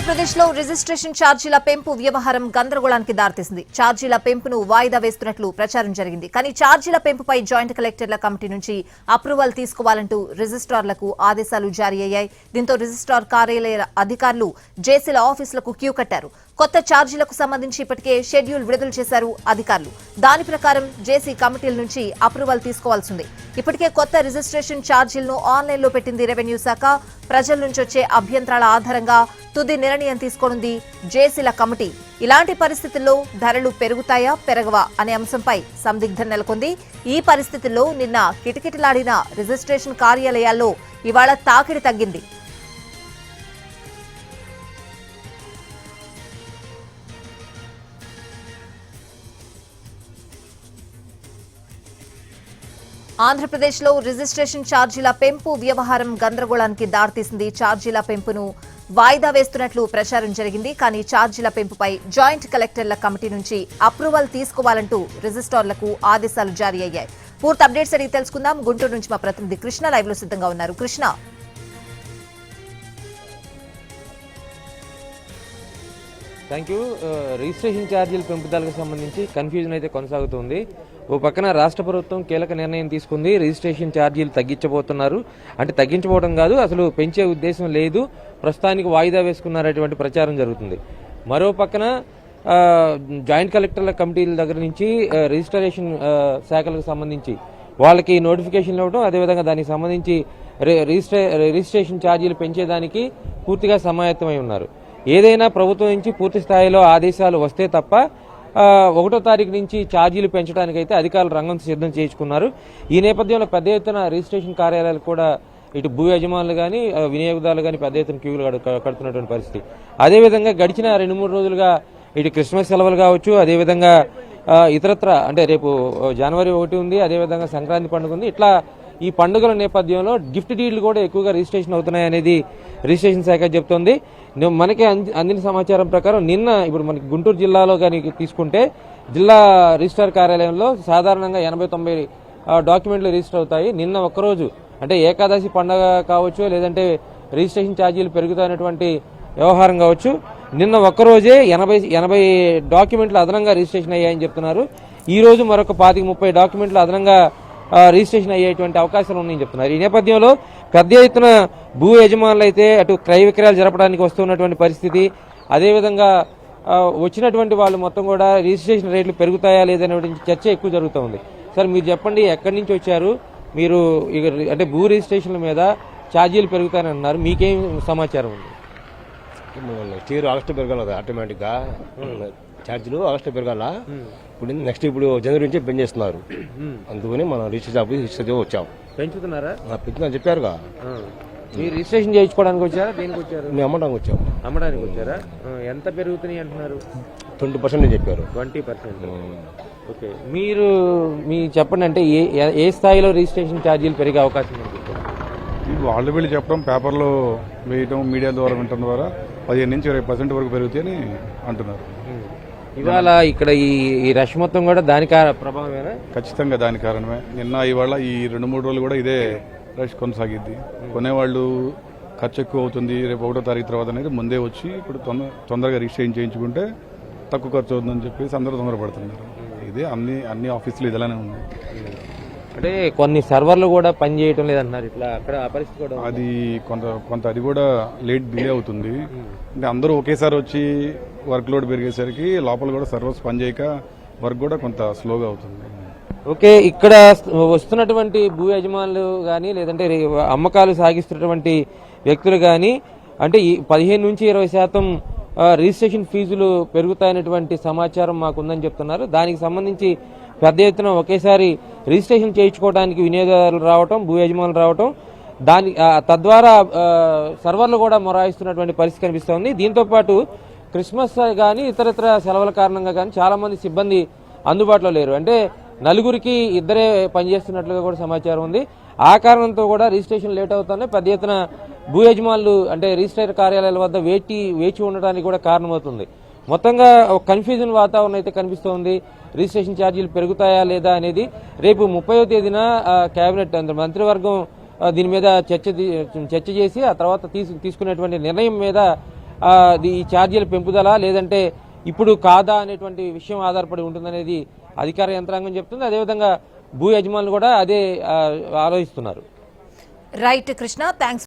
ఆంధ్రప్రదేశ్లో రిజిస్ట్రేషన్ ఛార్జీల పెంపు వ్యవహారం గందరగోళానికి దారితీసింది. ఛార్జీల పెంపును వాయిదా వేస్తున్నట్లు ప్రచారం జరిగింది. కానీ ఛార్జీల పెంపుపై జాయింట్ కలెక్టర్ల కమిటీ నుంచి అప్రూవల్ తీసుకోవాలంటూ రిజిస్ట్రార్లకు ఆదేశాలు జారీ అయ్యాయి. దీంతో రిజిస్ట్రార్ కార్యాలయ అధికారులు జేసీల ఆఫీసులకు క్యూ కట్టారు. కొత్త ఛార్జీలకు సంబంధించి ఇప్పటికే షెడ్యూల్ విడుదల చేశారు అధికారులు. దాని ప్రకారం జేసీ కమిటీల నుంచి అప్రూవల్ తీసుకోవాల్సింది. ఇప్పటికే కొత్త రిజిస్ట్రేషన్ ఛార్జీలను ఆన్లైన్లో పెట్టింది రెవెన్యూ శాఖ. ప్రజల నుంచి వచ్చే అభ్యంతరాల ఆధారంగా తుది నిర్ణయం తీసుకోనుంది జేసీల కమిటీ. ఇలాంటి పరిస్థితుల్లో ధరలు పెరుగుతాయా పెరగవా అనే అంశంపై సందిగ్ధం నెలకొంది. ఈ పరిస్థితుల్లో నిన్న కిటకిటలాడిన రిజిస్ట్రేషన్ కార్యాలయాల్లో ఇవాళ తాకిడి తగ్గింది. ఆంధ్రప్రదేశ్లో రిజిస్ట్రేషన్ ఛార్జీల పెంపు వ్యవహారం గందరగోళానికి దారితీసింది. ఛార్జీల పెంపును వాయిదా వేస్తున్నట్లు ప్రచారం జరిగింది. కానీ ఛార్జీల పెంపుపై జాయింట్ కలెక్టర్ల కమిటీ నుంచి అప్రూవల్ తీసుకోవాలంటూ రిజిస్ట్రార్లకు ఆదేశాలు జారీ అయ్యాయి. పూర్తి అప్డేట్స్ అడిగి తెలుసుకుందాం. గుంటూరు నుంచి మా ప్రతినిధి కృష్ణ లైవ్ లో సిద్ధంగా ఉన్నారు. Krishna, thank you. రిజిస్ట్రేషన్ ఛార్జీల పెంపుదలకు సంబంధించి కన్ఫ్యూజన్ అయితే కొనసాగుతుంది. ఓ పక్కన రాష్ట్ర ప్రభుత్వం కీలక నిర్ణయం తీసుకుంది. రిజిస్ట్రేషన్ ఛార్జీలు తగ్గించబోతున్నారు. అంటే తగ్గించబోవడం కాదు, అసలు పెంచే ఉద్దేశం లేదు, ప్రస్తుతానికి వాయిదా వేసుకున్నారనేటువంటి ప్రచారం జరుగుతుంది. మరో పక్కన జాయింట్ కలెక్టర్ల కమిటీల దగ్గర నుంచి రిజిస్ట్రేషన్ శాఖలకు సంబంధించి వాళ్ళకి నోటిఫికేషన్లు ఇవ్వడం, అదేవిధంగా దానికి సంబంధించి రిజిస్ట్రేషన్ ఛార్జీలు పెంచేదానికి పూర్తిగా సమాయత్తమై ఉన్నారు. ఏదైనా ప్రభుత్వం నుంచి పూర్తి స్థాయిలో ఆదేశాలు వస్తే తప్ప 1వ తారీఖు నుంచి ఛార్జీలు పెంచడానికైతే అధికారులు రంగం సిద్ధం చేయించుకున్నారు. ఈ నేపథ్యంలో పెద్ద ఎత్తున రిజిస్ట్రేషన్ కార్యాలయాలు కూడా ఇటు భూ యజమానులు కానీ వినియోగదారులు కానీ పెద్ద ఎత్తున క్యూలు కడుతున్నటువంటి పరిస్థితి. అదేవిధంగా గడిచిన 2-3 రోజులుగా ఇటు క్రిస్మస్ సెలవులు కావచ్చు, అదేవిధంగా ఇతరత్ర అంటే రేపు జనవరి 1 ఉంది, అదేవిధంగా సంక్రాంతి పండుగ ఉంది. ఇట్లా ఈ పండుగల నేపథ్యంలో గిఫ్ట్ డీడ్లు కూడా ఎక్కువగా రిజిస్ట్రేషన్ అవుతున్నాయి అనేది రిజిస్ట్రేషన్ శాఖ చెబుతోంది. మనకి అందిన సమాచారం ప్రకారం నిన్న ఇప్పుడు మనకి గుంటూరు జిల్లాలో కానీ తీసుకుంటే జిల్లా రిజిస్ట్రార్ కార్యాలయంలో సాధారణంగా 80-90 డాక్యుమెంట్లు రిజిస్టర్ అవుతాయి. నిన్న ఒక్కరోజు అంటే ఏకాదశి పండుగ కావచ్చు, లేదంటే రిజిస్ట్రేషన్ ఛార్జీలు పెరుగుతాయనేటువంటి వ్యవహారం కావచ్చు, నిన్న ఒక్కరోజే 80 డాక్యుమెంట్లు అదనంగా రిజిస్ట్రేషన్ అయ్యాయని చెప్తున్నారు. ఈ రోజు మరొక 25-30 డాక్యుమెంట్లు అదనంగా రిజిస్ట్రేషన్ అయ్యేటువంటి అవకాశాలు ఉన్నాయని చెప్తున్నారు. ఈ నేపథ్యంలో పెద్ద ఎత్తున భూ యజమానులు అయితే అటు క్రయ విక్రయాలు జరపడానికి వస్తున్నటువంటి పరిస్థితి, అదేవిధంగా వచ్చినటువంటి వాళ్ళు మొత్తం కూడా రిజిస్ట్రేషన్ రేట్లు పెరుగుతాయా లేదనేటువంటి చర్చ ఎక్కువ జరుగుతూ ఉంది. సార్, మీరు చెప్పండి, ఎక్కడి నుంచి వచ్చారు మీరు? అంటే భూ రిజిస్ట్రేషన్ల మీద ఛార్జీలు పెరుగుతాయని అన్నారు, మీకేం సమాచారం ఉంది? నెక్స్ట్ ఇయర్ ఆగస్టు పెరగాలి, ఆటోమేటిక్గా ఛార్జీలు ఆగస్టు పెరగాల. ఇప్పుడు జనవరి నుంచి పెంచేస్తున్నారు. అందుకని మనం రిజిస్ట్రేషన్ ఆఫీస్ వచ్చాం. పెంచుతున్నారా? పెంచుతున్నా చెప్పారుగా. మీరు రిజిస్ట్రేషన్ చేయించుకోవడానికి వచ్చారా, దేనికి వచ్చారు? మేము అమ్మడానికి వచ్చాము. అమ్మడానికి వచ్చారా? ఎంత పెరుగుతున్నాయి అంటున్నారు? 20% చెప్పారు. 20%. ఓకే, మీరు చెప్పండి, అంటే ఏ స్థాయిలో రిజిస్ట్రేషన్ ఛార్జీలు పెరిగే అవకాశం ఉంది? వాళ్ళు వీళ్ళు చెప్పడం, పేపర్లో వేయటం, మీడియా ద్వారా వినటం ద్వారా 15 నుంచి 20% వరకు పెరుగుతాయని అంటున్నారు. ఇవాళ ఇక్కడ ఈ రష్ మొత్తం కూడా దాని ప్రభావమేనా? ఖచ్చితంగా దాని కారణమే. నిన్న ఇవాళ ఈ 2-3 రోజులు కూడా ఇదే రష్ కొనసాగిద్ది. కొనేవాళ్ళు ఖర్చు ఎక్కువ అవుతుంది, రేపు 1వ తారీఖు తర్వాత అనేది ముందే వచ్చి ఇప్పుడు తొందరగా రిజిస్ట్రేషన్ చేయించుకుంటే తక్కువ ఖర్చు అవుతుందని చెప్పేసి అందరూ తొందరపడుతున్నారు. ఇదే అన్ని ఆఫీసులు ఇదిలానే ఉంది. అంటే కొన్ని సర్వర్లు కూడా పనిచేయటం లేదంటున్నారు. ఇట్లా అక్కడ ఆ పరిస్థితి కూడా అది కొంత అది కూడా లేట్ డిలే అవుతుంది. అంటే అందరూ ఒకేసారి వచ్చి వర్క్ లోడ్ పెరిగేసరికి లోపల కూడా సర్వర్స్ పనిచేయక వర్క్ కూడా కొంత స్లోగా అవుతుంది. ఓకే, ఇక్కడ వస్తున్నటువంటి భూ యజమానులు కానీ లేదంటే అమ్మకాలు సాగిస్తున్నటువంటి వ్యక్తులు కానీ అంటే 15-20% రిజిస్ట్రేషన్ ఫీజులు పెరుగుతాయనేటువంటి సమాచారం మాకుందని చెప్తున్నారు. దానికి సంబంధించి పెద్ద ఎత్తున ఒకేసారి రిజిస్ట్రేషన్ చేయించుకోవడానికి వినియోగదారులు రావటం, భూ యజమానులు రావటం, తద్వారా సర్వర్లు కూడా మొరాయిస్తున్నటువంటి పరిస్థితి కనిపిస్తోంది. దీంతోపాటు క్రిస్మస్ కానీ ఇతరత్ర సెలవుల కారణంగా కానీ చాలా మంది సిబ్బంది అందుబాటులో లేరు. అంటే 4గురికి 2 పనిచేస్తున్నట్లుగా కూడా సమాచారం ఉంది. ఆ కారణంతో కూడా రిజిస్ట్రేషన్ లేట్ అవుతుంది. పెద్ద ఎత్తున భూ యజమానులు అంటే రిజిస్ట్రేర్ కార్యాలయాల వద్ద వేచి ఉండడానికి కూడా కారణమవుతుంది. మొత్తంగా ఒక కన్ఫ్యూజన్ వాతావరణం అయితే కనిపిస్తోంది. రిజిస్ట్రేషన్ ఛార్జీలు పెరుగుతాయా లేదా అనేది రేపు 30వ తేదీన కేబినెట్ మంత్రివర్గం దీని మీద చర్చ చేసి ఆ తర్వాత తీసుకునేటువంటి నిర్ణయం మీద ఈ ఛార్జీల పెంపుదల లేదంటే ఇప్పుడు కాదా అనేటువంటి విషయం ఆధారపడి ఉంటుందనేది అధికార యంత్రాంగం చెప్తుంది. అదేవిధంగా భూ యజమానులు కూడా అదే ఆలోచిస్తున్నారు. Right Krishna, thanks.